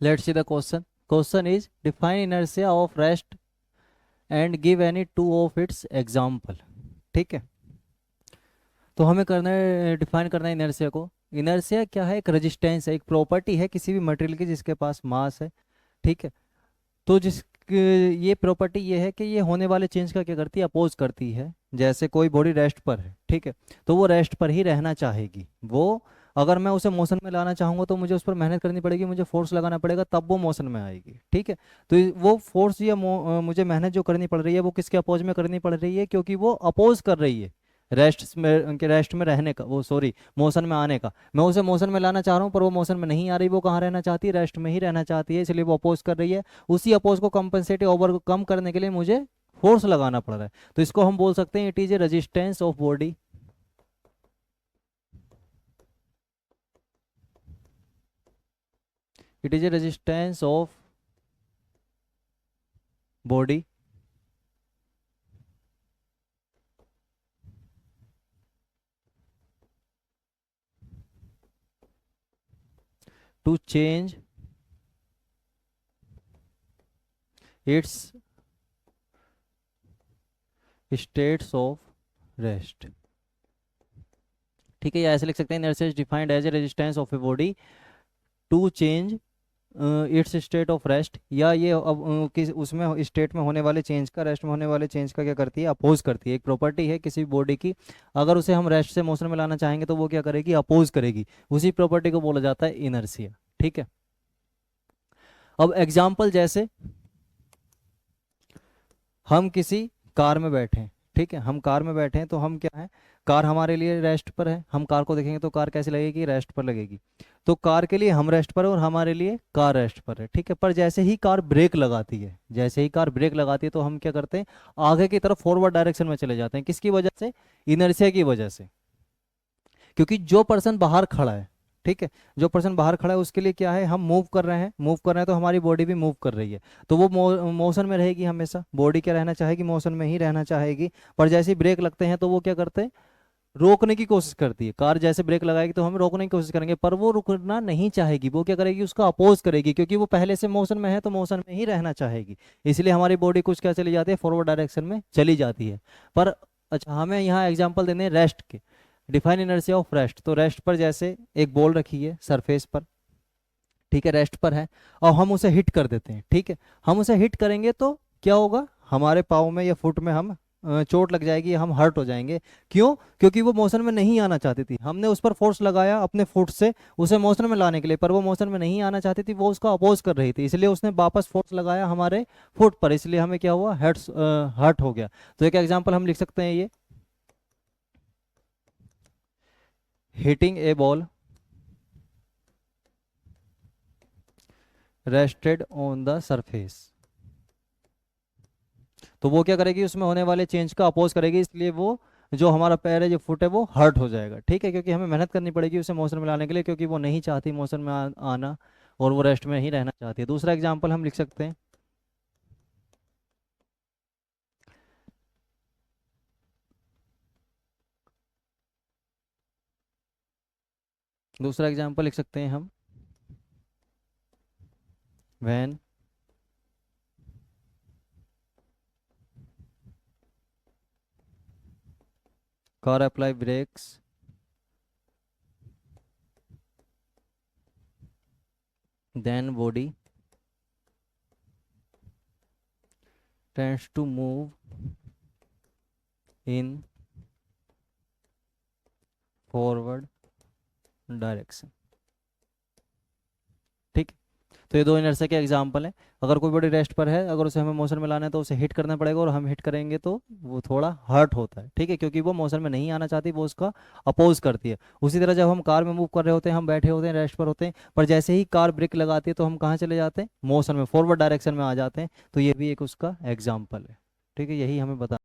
Let's see the question. Question is define inertia of rest and give any two of its example. ठीक है, तो हमें करना है, डिफाइन करना है इनर्शिया को। इनर्शिया क्या है? एक रेजिस्टेंस है, एक प्रॉपर्टी है किसी भी मटेरियल की जिसके पास मास है। ठीक है, तो ये प्रॉपर्टी ये है कि ये होने वाले चेंज का क्या करती है? अपोज करती है। जैसे कोई बॉडी रेस्ट पर है, ठीक है, तो वो रेस्ट पर ही रहना चाहेगी। वो अगर मैं उसे मोशन में लाना चाहूंगा तो मुझे उस पर मेहनत करनी पड़ेगी, मुझे फोर्स लगाना पड़ेगा, तब वो मोशन में आएगी। ठीक है, तो वो फोर्स या मुझे मेहनत जो करनी पड़ रही है वो किसके अपोज में करनी पड़ रही है? क्योंकि वो अपोज कर रही है रेस्ट में रहने का, वो सॉरी, मोशन में आने का। मैं उसे मोशन में लाना चाह रहा हूँ पर वो मोशन में नहीं आ रही, वो कहाँ रहना चाहती है? रेस्ट में ही रहना चाहती है, इसलिए वो अपोज कर रही है। उसी अपोज को कंपनसेट ओवरकम करने के लिए मुझे फोर्स लगाना पड़ रहा है, तो इसको हम बोल सकते हैं it is a resistance of body. It is a resistance of body to change its states of rest. ठीक है, या ऐसे लिख सकते हैं inertia is defined as a resistance of a body to change its state of rest. या ये अब किस उसमें स्टेट में होने वाले चेंज का, रेस्ट में होने वाले चेंज का क्या करती है? अपोज करती है। एक प्रॉपर्टी है किसी बॉडी की, अगर उसे हम रेस्ट से मोशन में लाना चाहेंगे तो वो क्या करेगी? अपोज करेगी। उसी प्रॉपर्टी को बोला जाता है इनर्शिया। ठीक है, अब एग्जाम्पल जैसे हम किसी कार में बैठे हैं, ठीक है, हम कार में बैठे हैं तो हम क्या है? कार हमारे लिए रेस्ट पर है, हम कार को देखेंगे तो कार कैसी लगेगी? रेस्ट पर लगेगी। तो कार के लिए हम रेस्ट पर है और हमारे लिए कार रेस्ट पर है। ठीक है, पर जैसे ही कार ब्रेक लगाती है, जैसे ही कार ब्रेक लगाती है तो हम क्या करते हैं? आगे की तरफ फॉरवर्ड डायरेक्शन में चले जाते हैं। किसकी वजह से? इनर्शिया की वजह से। क्योंकि जो पर्सन बाहर खड़ा है, ठीक है, जो पर्सन बाहर खड़ा है उसके लिए क्या है? हम मूव कर रहे हैं, मूव कर रहे हैं तो हमारी बॉडी भी मूव कर रही है, तो वो मोशन में रहेगी हमेशा। बॉडी क्या रहना चाहेगी? मोशन में ही रहना चाहेगी। पर जैसे ही ब्रेक लगते हैं तो वो क्या करते हैं? रोकने की कोशिश करती है। कार जैसे ब्रेक लगाएगी तो हम रोकने की कोशिश करेंगे, पर वो रुकना नहीं चाहेगी। वो क्या करेगी? उसका अपोज करेगी, क्योंकि वो पहले से मोशन में है तो मोशन में ही रहना चाहेगी। इसलिए हमारी बॉडी कुछ क्या चली जाती है? फॉरवर्ड डायरेक्शन में चली जाती है। पर अच्छा, हमें यहाँ एग्जाम्पल देने हैं रेस्ट के। डिफाइन इनर्शिया ऑफ रेस्ट, तो रेस्ट पर जैसे एक बॉल रखी है सरफेस पर, ठीक है, रेस्ट पर है, और हम उसे हिट कर देते हैं। ठीक है, हम उसे हिट करेंगे तो क्या होगा? हमारे पाँव में या फुट में हम चोट लग जाएगी, हम हर्ट हो जाएंगे। क्यों? क्योंकि वो मोशन में नहीं आना चाहती थी, हमने उस पर फोर्स लगाया अपने फुट से उसे मोशन में लाने के लिए, पर वो मोशन में नहीं आना चाहती थी, वो उसका अपोज कर रही थी, इसलिए उसने वापस फोर्स लगाया हमारे फुट पर, इसलिए हमें क्या हुआ? हर्ट हो गया। तो एक एग्जाम्पल हम लिख सकते हैं ये, hitting a ball rested on the surface. तो वो क्या करेगी? उसमें होने वाले चेंज का अपोज करेगी, इसलिए वो जो हमारा पैर है, जो फुट है, वो हर्ट हो जाएगा। ठीक है, क्योंकि हमें मेहनत करनी पड़ेगी उसे मोशन में लाने के लिए, क्योंकि वो नहीं चाहती मोशन में आना, और वो रेस्ट में ही रहना चाहती है। दूसरा एग्जाम्पल हम लिख सकते हैं, दूसरा एग्जाम्पल लिख सकते हैं हम, when car apply brakes then body tends to move in forward direction। ठीक, तो ये दो इनर्शिया के एग्जाम्पल हैं। अगर कोई बॉडी रेस्ट पर है, अगर उसे हमें मोशन में लाना है तो उसे हिट करना पड़ेगा, और हम हिट करेंगे तो वो थोड़ा हर्ट होता है। ठीक है, क्योंकि वो मोशन में नहीं आना चाहती, वो उसका अपोज करती है। उसी तरह जब हम कार में मूव कर रहे होते हैं, हम बैठे होते हैं, रेस्ट पर होते हैं, पर जैसे ही कार ब्रेक लगाती है तो हम कहाँ चले जाते हैं? मोशन में, फॉरवर्ड डायरेक्शन में आ जाते हैं। तो ये भी एक उसका एग्जाम्पल है। ठीक है, यही हमें बताना